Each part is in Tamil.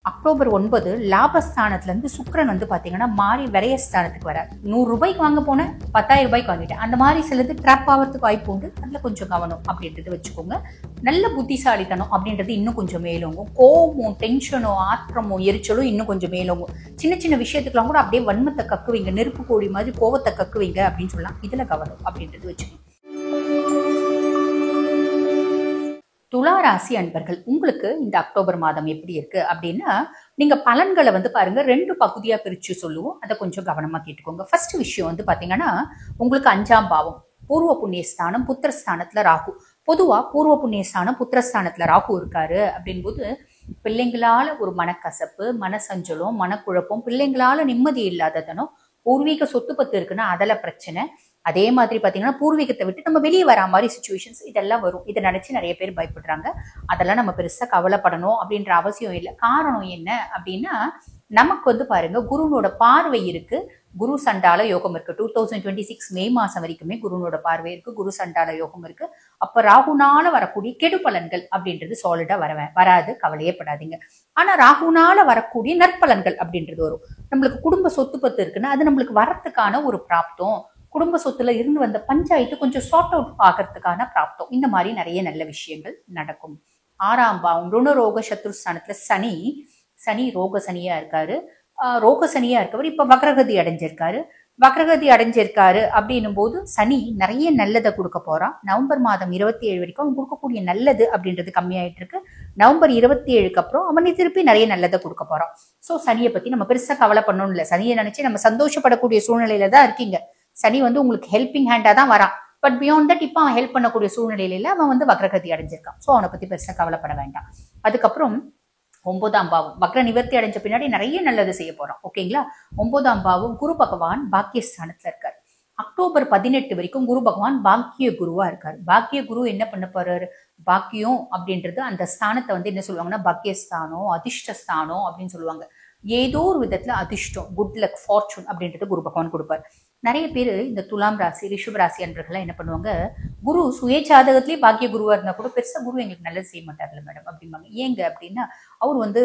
அக்டோபர் 9 லாபஸ்தானத்துல இருந்து சுக்கிரன் வந்து பாத்தீங்கன்னா மாறி விரயஸ்தானத்துக்கு வரார். 100 ரூபாய்க்கு வாங்க போன 10,000 ரூபாய்க்கு வாங்கிட்டேன். அந்த மாதிரி சிலது ட்ராப் ஆகிறதுக்கு வாய்ப்பு உண்டு. அதுல கொஞ்சம் கவனம் அப்படின்றது வச்சுக்கோங்க. நல்ல புத்திசாலித்தனம் அப்படின்றது இன்னும் கொஞ்சம் மேலோங்கும். கோபமும் டென்ஷனோ ஆத்திரமோ எரிச்சலும் இன்னும் கொஞ்சம் மேலோங்கும். சின்ன சின்ன விஷயத்துக்குலாம் கூட அப்படியே வன்மத்தை கக்குவீங்க, நெருப்பு கோழி மாதிரி கோவத்தை கக்குவீங்க அப்படின்னு சொல்லலாம். இதுல கவனம் அப்படின்றது வச்சுக்கோங்க. துலா ராசி அன்பர்கள், உங்களுக்கு இந்த அக்டோபர் மாதம் எப்படி இருக்கு அப்படின்னா, நீங்க பலன்களை வந்து பாருங்க 2 பகுதியா பிரிச்சு சொல்லுவோம். அதை கொஞ்சம் கவனமா கேட்டுக்கோங்க. ஃபர்ஸ்ட் விஷயம் வந்து பாத்தீங்கன்னா, உங்களுக்கு 5ஆம் பாவம் பூர்வ புண்ணியஸ்தானம் புத்திரஸ்தானத்துல ராகு. பொதுவா பூர்வ புண்ணியஸ்தானம் புத்திரஸ்தானத்துல ராகு இருக்காரு அப்படின் போது பிள்ளைங்களால ஒரு மனக்கசப்பு, மனசஞ்சலம், மனக்குழப்பம், பிள்ளைங்களால நிம்மதி இல்லாததனம், பூர்வீக சொத்து பத்து இருக்குன்னா அதுல பிரச்சனை. அதே மாதிரி பாத்தீங்கன்னா பூர்வீகத்தை விட்டு நம்ம வெளியே வரா மாதிரி சுச்சுவேஷன்ஸ் இதெல்லாம் வரும். இதை நினைச்சு நிறைய பேர் பயப்படுறாங்க. அதெல்லாம் நம்ம பெருசா கவலைப்படணும் அப்படின்ற அவசியம் இல்லை. காரணம் என்ன அப்படின்னா, நமக்கு வந்து பாருங்க குருனோட பார்வை இருக்கு. குரு சண்டால யோகம் இருக்கு. 2026 மே மாசம் வரைக்குமே குருனோட பார்வை இருக்கு. குரு சண்டால யோகம் இருக்கு. அப்ப ராகுனால வரக்கூடிய கெடு பலன்கள் அப்படின்றது சாலிடா வராது. கவலையே படாதீங்க. ஆனா ராகுனால வரக்கூடிய நற்பலன்கள் அப்படின்றது வரும். நம்மளுக்கு குடும்ப சொத்து பத்து இருக்குன்னா அது நம்மளுக்கு வரத்துக்கான ஒரு பிராப்தம். குடும்ப சொத்துல இருந்து வந்த பஞ்சாயத்து கொஞ்சம் சார்ட் அவுட் ஆகிறதுக்கான பிராப்தம். இந்த மாதிரி நிறைய நல்ல விஷயங்கள் நடக்கும். 6ஆம் பாவம் ருணரோக சத்ருஸ்தானத்துல சனி ரோக சனியா இருக்காரு. ரோக சனியா இருக்கவர் இப்ப வக்ரகதி அடைஞ்சிருக்காரு அப்படின்னும் போது சனி நிறைய நல்லதை கொடுக்க போறான். நவம்பர் மாதம் 27 வரைக்கும் அவன் கொடுக்கக்கூடிய நல்லது அப்படின்றது கம்மியாயிட்டு இருக்கு. நவம்பர் 27க்கு அப்புறம் அவனை திருப்பி நிறைய நல்லதை கொடுக்க போறான். சோ சனியை பத்தி நம்ம பெருசா கவலை பண்ணணும் இல்ல. சனியை நினைச்சு நம்ம சந்தோஷப்படக்கூடிய சூழ்நிலையில தான் இருக்கீங்க. சனி வந்து உங்களுக்கு ஹெல்பிங் ஹேண்டா தான் வரான். பட் பியாண்ட் தட் இப்ப அவன் ஹெல்ப் பண்ணக்கூடிய சூழ்நிலையில அவன் வந்து வக்ரகதி அடைஞ்சிருக்கான். சோ அவனை பத்தி பெருசா கவலைப்பட வேண்டாம். அதுக்கப்புறம் 9ஆம் பாவம் வக்ர நிவர்த்தி அடைஞ்ச பின்னாடி நிறைய நல்லது செய்ய போறான். ஓகேங்களா? 9ஆம் பாவம் குரு பகவான் பாக்கியஸ்தானத்துல இருக்காரு. அக்டோபர் 18 வரைக்கும் குரு பகவான் பாக்கிய குருவா இருக்காரு. பாக்கிய குரு என்ன பண்ண போறாரு? பாக்கியம் அப்படின்றது அந்த ஸ்தானத்தை வந்து என்ன சொல்லுவாங்கன்னா பாக்கியஸ்தானம், அதிர்ஷ்டஸ்தானம் அப்படின்னு சொல்லுவாங்க. ஏதோ ஒரு விதத்துல அதிர்ஷ்டம், குட் லக், ஃபார்ச்சூன் அப்படின்றது குரு பகவான் கொடுப்பார். நிறைய பேர் இந்த துலாம் ராசி ரிஷப ராசி அன்பர்கள்லாம் என்ன பண்ணுவாங்க, குரு சுய ஜாதகத்திலேயே பாக்கிய குருவா இருந்தா கூட பெருசா குரு எங்களுக்கு நல்லது செய்ய மாட்டார்ல மேடம் அப்படிம்பாங்க. ஏங்க அப்படின்னா, அவர் வந்து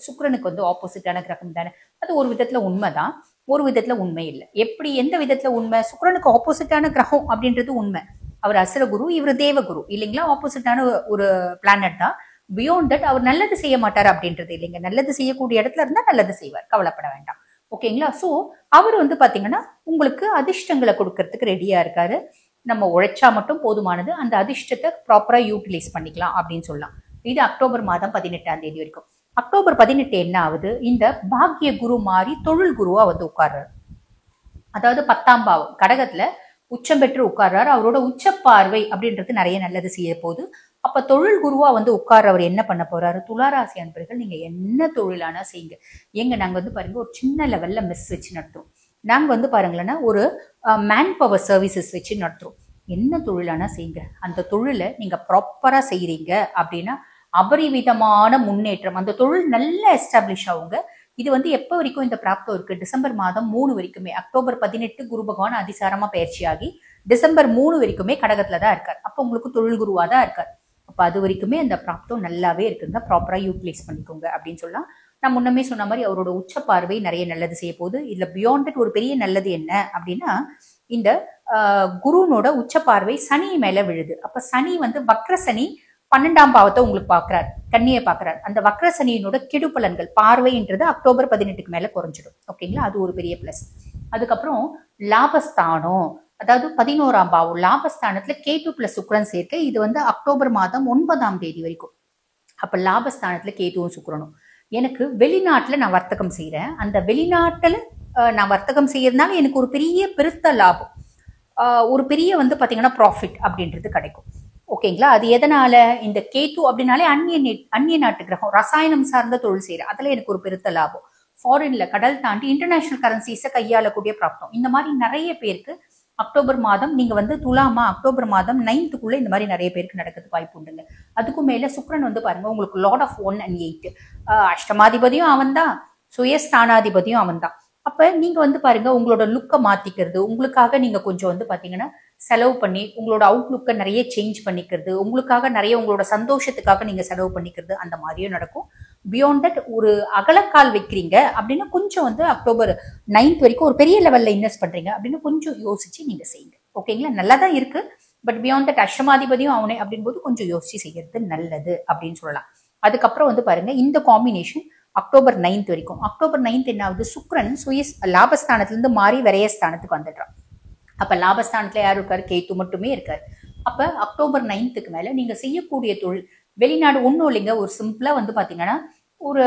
சுக்கிரனுக்கு வந்து ஆப்போசிட்டான கிரகம் தானே. அது ஒரு விதத்துல உண்மைதான், ஒரு விதத்துல உண்மை இல்லை. எப்படி எந்த விதத்துல உண்மை? சுக்கிரனுக்கு ஆப்போசிட்டான கிரகம் அப்படின்றது உண்மை. அவர் அசுர குரு, இவர் தேவ குரு இல்லைங்களா? ஆப்போசிட்டான ஒரு பிளானட் தான். பியாண்ட் தட் அவர் நல்லது செய்ய மாட்டார் அப்படின்றது இல்லைங்க. நல்லது செய்யக்கூடிய இடத்துல இருந்தா நல்லது செய்வார், கவலைப்பட வேண்டாம். ஓகேங்களா? சோ அவர் வந்து பாத்தீங்கன்னா உங்களுக்கு அதிர்ஷ்டங்களை கொடுக்கறதுக்கு ரெடியா இருக்காரு. நம்ம உழைச்சா மட்டும் போதுமானது. அந்த அதிர்ஷ்டத்தை ப்ராப்பரா யூட்டிலைஸ் பண்ணிக்கலாம் அப்படின்னு சொல்லலாம். இது அக்டோபர் மாதம் 18ஆம் தேதி வரைக்கும். அக்டோபர் 18 என்ன ஆகுது? இந்த பாக்கிய குரு மாறி தொழில் குருவா வந்து உட்கார்றாரு. அதாவது 10ஆம் பாவம் கடகத்துல உச்சம் பெற்று உட்கார்றாரு. அவரோட உச்ச பார்வை அப்படின்றது நிறைய நல்லது செய்ய போகுது. அப்ப தொழில் குருவா வந்து உட்கார்றவர் என்ன பண்ண போறாரு? துளாராசி அன்பர்கள், நீங்க என்ன தொழிலானா செய்யுங்க. ஏங்க நாங்க வந்து பாருங்க ஒரு சின்ன லெவல்ல மெஸ் வச்சு நடத்துறோம். நாங்க வந்து பாருங்களேன்னா ஒரு மேன் பவர் சர்வீசஸ் வச்சு நடத்துறோம். என்ன தொழிலானா செய்யுங்க. அந்த தொழிலை நீங்க ப்ராப்பரா செய்யறீங்க அப்படின்னா அபரிவிதமான முன்னேற்றம். அந்த தொழில் நல்லா எஸ்டாப்ளிஷ் ஆகுங்க. இது வந்து எப்ப வரைக்கும் இந்த பிராப்தம் இருக்கு? டிசம்பர் மாதம் 3 வரைக்குமே. அக்டோபர் 18 குரு பகவான் அதிசாரமா பயிற்சியாகி டிசம்பர் 3 வரைக்குமே கடகத்துல தான் இருக்கார். அப்ப உங்களுக்கு தொழில் குருவா தான் இருக்கார். அப்ப அது வரைக்குமே அந்த பிராப்தம் நல்லாவே இருக்குங்க. ப்ராப்பரா யூட்டிலைஸ் பண்ணிக்கோங்க அப்படின்னு சொல்லலாம். நான் முன்னமே சொன்ன மாதிரி அவரோட உச்ச பார்வை நிறைய நல்லது செய்ய போகுது. இதுல பியாண்ட் தட் ஒரு பெரிய நல்லது என்ன அப்படின்னா, இந்த குருனோட உச்ச பார்வை சனி மேல விழுது. அப்ப சனி வந்து வக்ர சனி 12ஆம் பாவத்தை உங்களுக்கு பாக்குறாரு, கன்னியை பாக்குறாரு. அந்த வக்ர சனியினோட கெடு பலன்கள் பார்வைன்றது அக்டோபர் 18க்கு மேல குறைஞ்சிடும். ஓகேங்களா? அது ஒரு பெரிய பிளஸ். அதுக்கப்புறம் லாபஸ்தானம், அதாவது 11ஆம் பாவம் லாபஸ்தானத்துல கேது பிளஸ் சுக்கிரன் சேர்க்கை. இது வந்து அக்டோபர் மாதம் 9ஆம் தேதி வரைக்கும். அப்ப லாபஸ்தானத்துல கேதுவும் சுக்கிரனும். எனக்கு வெளிநாட்டுல நான் வர்த்தகம் செய்யறேன். அந்த வெளிநாட்டுல நான் வர்த்தகம் செய்யறதுனால எனக்கு ஒரு பெரிய பெருத்த லாபம், ஒரு பெரிய வந்து பாத்தீங்கன்னா ப்ராஃபிட் அப்படின்றது கிடைக்கும். ஓகேங்களா? அது எதனால? இந்த கேது அப்படின்னாலே அந்நிய நாட்டு கிரகம், ரசாயனம் சார்ந்த தொழில் செய்யற அதுல எனக்கு ஒரு பெருத்த லாபம். ஃபாரின்ல கடல் தாண்டி இன்டர்நேஷனல் கரன்சிஸை கையாளக்கூடிய பிராப்தம். இந்த மாதிரி நிறைய பேருக்கு அக்டோபர் மாதம், நீங்க வந்து துலாமா அக்டோபர் மாதம் 9th இந்த மாதிரி நிறைய பேருக்கு நடக்கிறதுக்கு வாய்ப்பு உண்டுங்க. அதுக்கும் மேல சுக்கிரன் வந்து பாருங்க உங்களுக்கு லார்ட் ஆஃப் 1 and 8, அஷ்டமாதிபதியும் அவன் தான், சுயஸ்தானாதிபதியும் அவன் தான். அப்ப நீங்க வந்து பாருங்க உங்களோட லுக்கை மாத்திக்கிறது, உங்களுக்காக நீங்க கொஞ்சம் வந்து பாத்தீங்கன்னா செலவு பண்ணி உங்களோட அவுட்லுக்கை நிறைய சேஞ்ச் பண்ணிக்கிறது, உங்களுக்காக நிறைய உங்களோட சந்தோஷத்துக்காக நீங்க செலவு பண்ணிக்கிறது, அந்த மாதிரியும் நடக்கும். பியாண்ட் தட் ஒரு அகலக்கால் வைக்கிறீங்க அப்படின்னா கொஞ்சம் வந்து அக்டோபர் 9th வரைக்கும் ஒரு பெரிய லெவல்ல இன்வெஸ்ட் பண்றீங்க அப்படின்னு கொஞ்சம் யோசிச்சு நீங்க செய்யுங்க. ஓகேங்களா? நல்லா தான் இருக்கு. பட் பியாண்ட் தட் அஷ்டமாதிபதியும் அவனே அப்படின் போது கொஞ்சம் யோசிச்சு செய்யறது நல்லது அப்படின்னு சொல்லலாம். அதுக்கப்புறம் வந்து பாருங்க, இந்த காம்பினேஷன் அக்டோபர் 9th வரைக்கும். அக்டோபர் 9th என்ன ஆகுது, சுக்கிரன் லாபஸ்தானத்துல இருந்து மாறி விரயஸ்தானத்துக்கு வந்துடுறான். அப்ப லாபஸ்தானத்துல யார் இருக்காரு, கேத்து மட்டுமே இருக்காரு. அப்ப அக்டோபர் 9th மேல நீங்க செய்யக்கூடிய தொழில் வெளிநாடு ஒன்றும் இல்லைங்க. ஒரு சிம்பிளா வந்து பாத்தீங்கன்னா ஒரு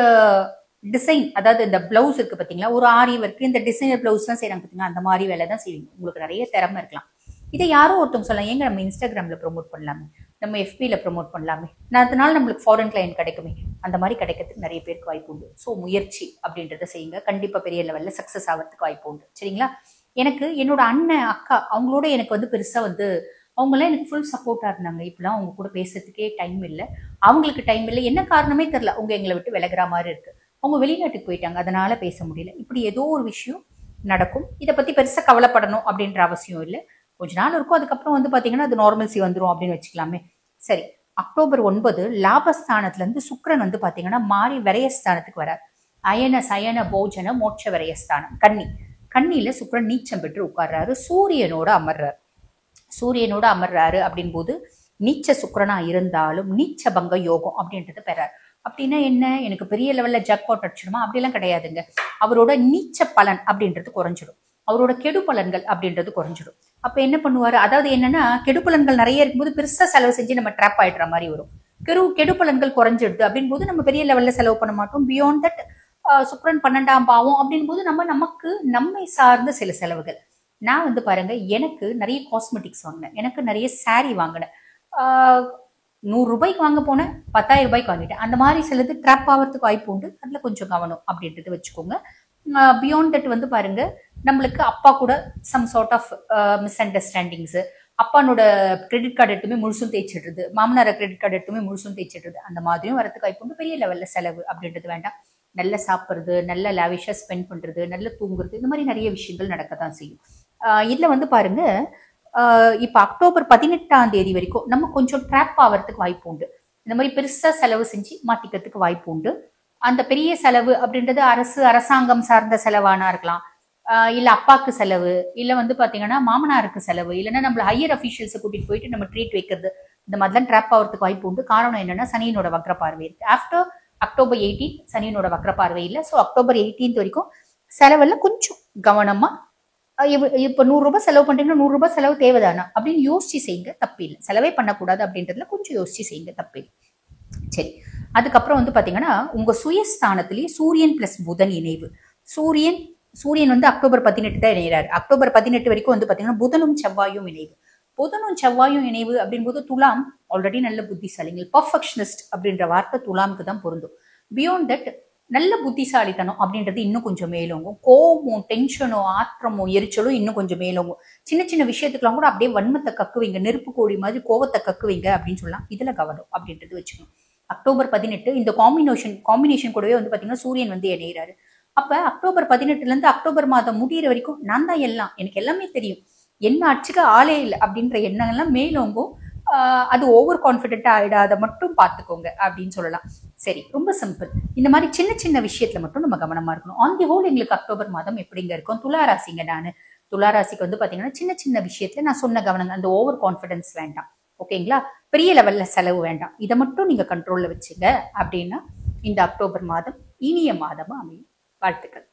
டிசைன், அதாவது இந்த பிளவுஸ் இருக்கு பாத்தீங்களா, ஒரு ஆரி ஒர்க், இந்த டிசைனர் பிளவுஸ் எல்லாம் செய்யறாங்க பாத்தீங்கன்னா, அந்த மாதிரி வேலை தான் செய்வீங்க. உங்களுக்கு நிறைய திறமை இருக்கலாம். இதை யாரோ ஒருத்தவங்க சொல்லலாம், ஏங்க நம்ம இன்ஸ்டாகிராம்ல ப்ரொமோட் பண்ணலாமே, நம்ம எஃபில ப்ரொமோட் பண்ணலாமே, அதனால நம்மளுக்கு ஃபாரின் கிளைண்ட் கிடைக்குமே. அந்த மாதிரி கிடைக்கிறதுக்கு நிறைய பேருக்கு வாய்ப்பு உண்டு. ஸோ முயற்சி அப்படின்றத செய்யுங்க. கண்டிப்பா பெரிய லெவல்ல சக்சஸ் ஆகிறதுக்கு வாய்ப்பு உண்டு. சரிங்களா? எனக்கு என்னோட அண்ணன் அக்கா அவங்களோட எனக்கு வந்து பெருசா வந்து அவங்களாம் எனக்கு ஃபுல் சப்போர்ட்டா இருந்தாங்க. இப்பெல்லாம் அவங்க கூட பேசுறதுக்கே டைம் இல்லை, அவங்களுக்கு டைம் இல்லை. என்ன காரணமே தெரியல, அவங்க எங்களை விட்டு விலகிற மாதிரி இருக்கு. அவங்க வெளிநாட்டுக்கு போயிட்டாங்க, அதனால பேச முடியல. இப்படி ஏதோ ஒரு விஷயம் நடக்கும். இதை பத்தி பெருசா கவலைப்படணும் அப்படின்ற அவசியம் இல்லை. கொஞ்ச நாள் இருக்கும், அதுக்கப்புறம் வந்து பாத்தீங்கன்னா அது நார்மல்சி வந்துடும் அப்படின்னு வச்சுக்கலாமே. சரி, அக்டோபர் 9 லாபஸ்தானத்துல இருந்து சுக்கிரன் வந்து பாத்தீங்கன்னா மாறி விரயஸ்தானத்துக்கு வரார். அயன சயன போஜன மோட்ச விரயஸ்தானம் கன்னியில சுக்கிரன் நீச்சம் பெற்று உட்கார்றாரு. சூரியனோட அமர்றாரு அப்படின் போது நீச்ச சுக்கிரனா இருந்தாலும் நீச்ச பங்க யோகம் அப்படின்றது பெறார். அப்படின்னா என்ன, எனக்கு பெரிய லெவல்ல ஜாக்பாட் அடிச்சிடுமா அப்படிலாம் கிடையாதுங்க. அவரோட நீச்ச பலன் அப்படின்றது குறைஞ்சிடும், அவரோட கெடு பலன்கள் அப்படின்றது குறைஞ்சிடும். அப்ப என்ன பண்ணுவாரு, அதாவது என்னன்னா கெடு பலன்கள் நிறைய இருக்கும்போது பெருசா செலவு செஞ்சு நம்ம ட்ராப் ஆயிடுற மாதிரி வரும். கெடு பலன்கள் குறைஞ்சிடுது அப்படின் போது நம்ம பெரிய லெவல்ல செலவு பண்ண மாட்டோம். பியாண்ட் தட் சுக்கிரன் 12ஆம் பாவம் அப்படின் போது நமக்கு நம்மை சார்ந்த சில செலவுகள். நான் வந்து பாருங்க, எனக்கு நிறைய காஸ்மெட்டிக்ஸ் வாங்கினேன், எனக்கு நிறைய சாரி வாங்கினேன். 100 ரூபாய்க்கு வாங்க போனேன், 10,000 ரூபாய்க்கு வாங்கிட்டேன். அந்த மாதிரி சிலது ட்ராப் ஆகிறதுக்கு வாய்ப்பு உண்டு. அதுல கொஞ்சம் கவனம் அப்படின்றது வச்சுக்கோங்க. பியாண்ட் தட் வந்து பாருங்க, நம்மளுக்கு அப்பா கூட some sort of misunderstandings, அப்பானோட கிரெடிட் கார்டு எடுத்துமே முழுசும் தேய்ச்சிடுறது, மாமனார கிரெடிட் கார்டு எடுத்துமே முழுசும் தேய்ச்சிடுறது, அந்த மாதிரியும் வரதுக்கு வாய்ப்பு உண்டு. பெரிய லெவல்ல செலவு அப்படின்றது வேண்டாம். நல்லா சாப்பிட்றது, நல்ல லாவிஷா ஸ்பெண்ட் பண்றது, நல்ல தூங்குறது, இந்த மாதிரி நிறைய விஷயங்கள் நடக்கத்தான் செய்யும். இதுல வந்து பாருங்க, இப்ப அக்டோபர் 18ஆம் தேதி வரைக்கும் நம்ம கொஞ்சம் ட்ராப் ஆகிறதுக்கு வாய்ப்பு உண்டு. இந்த மாதிரி பெருசா செலவு செஞ்சு மாத்திக்கிறதுக்கு வாய்ப்பு உண்டு. அந்த பெரிய செலவு அப்படின்றது அரசாங்கம் சார்ந்த செலவானா இருக்கலாம், இல்ல அப்பாக்கு செலவு, இல்ல வந்து பாத்தீங்கன்னா மாமனாருக்கு செலவு, இல்லைன்னா நம்மள ஹையர் அபிஷியல்ஸை கூட்டிட்டு போயிட்டு நம்ம ட்ரீட் வைக்கிறது, இந்த மாதிரிலாம் ட்ராப் ஆகிறதுக்கு வாய்ப்பு உண்டு. காரணம் என்னன்னா சனியினோட வக்ர பார்வை இருக்கு. ஆஃப்டர் அக்டோபர் 18 சனியினோட வக்ர பார்வை இல்லை. ஸோ அக்டோபர் 18 வரைக்கும் செலவெல்லாம் கொஞ்சம் கவனமா, இப்ப 100 ரூபாய் செலவு பண்றீங்கன்னா 100 ரூபாய் செலவு தேவைதானா அப்படின்னு யோசிச்சு செய்யுங்க, தப்பில்லை. செலவே பண்ணக்கூடாது அப்படின்றதுல கொஞ்சம் யோசிச்சு செய்யுங்க, தப்பில்லை. சரி, அதுக்கப்புறம் வந்து பாத்தீங்கன்னா உங்க சுயஸ்தானத்திலேயே சூரியன் பிளஸ் புதன் இணைவு. சூரியன் வந்து அக்டோபர் 18 தான் இணைகிறாரு. அக்டோபர் 18 வரைக்கும் வந்து பாத்தீங்கன்னா புதனும் செவ்வாயும் இணைவு அப்படின் போது துலாம் ஆல்ரெடி நல்ல புத்திசாலிகள், பர்ஃபெக்ஷனிஸ்ட் அப்படின்ற வார்த்தை துலாமுக்கு தான் பொருந்தும். பியாண்ட் தட் நல்ல புத்திசாலித்தனம் அப்படின்றது இன்னும் கொஞ்சம் மேலோங்கும். கோபமும் டென்ஷனும் ஆத்திரமும் எரிச்சலும் இன்னும் கொஞ்சம் மேலோங்கும். சின்ன சின்ன விஷயத்துக்கெல்லாம் கூட அப்படியே வன்மத்தை கக்குவீங்க, நெருப்பு கோழி மாதிரி கோவத்தை கக்குவீங்க அப்படின்னு சொல்லலாம். இதுல கவனம் அப்படின்றது வச்சுக்கணும். அக்டோபர் 18 இந்த காம்பினேஷன் கூடவே வந்து பாத்தீங்கன்னா சூரியன் வந்து இணைகிறாரு. அப்ப அக்டோபர் 18 இருந்து அக்டோபர் மாதம் முடிகிற வரைக்கும் நான் தான் எல்லாம், எனக்கு எல்லாமே தெரியும், என்ன அச்சுக்க ஆளே இல்லை அப்படின்ற எண்ணங்கள்லாம் மேலோங்கும். அது ஓவர் கான்பிடென்டா ஆயிடாத மட்டும் பார்த்துக்கோங்க அப்படின்னு சொல்லலாம். சரி, ரொம்ப சிம்பிள். இந்த மாதிரி சின்ன சின்ன விஷயத்துல மட்டும் நம்ம கவனமா இருக்கணும். ஆன் தி ஹோல் எங்களுக்கு அக்டோபர் மாதம் எப்படிங்க இருக்கும், துளாராசிங்க. நான் துளாராசிக்கு வந்து பாத்தீங்கன்னா சின்ன சின்ன விஷயத்துல நான் சொன்ன கவனங்க, அந்த ஓவர் கான்பிடன்ஸ் வேண்டாம். ஓகேங்களா? பெரிய லெவல்ல செலவு வேண்டாம். இதை மட்டும் நீங்க கண்ட்ரோல்ல வச்சுங்க அப்படின்னா இந்த அக்டோபர் மாதம் இனிய மாதமா அமையும். வாழ்த்துக்கள்.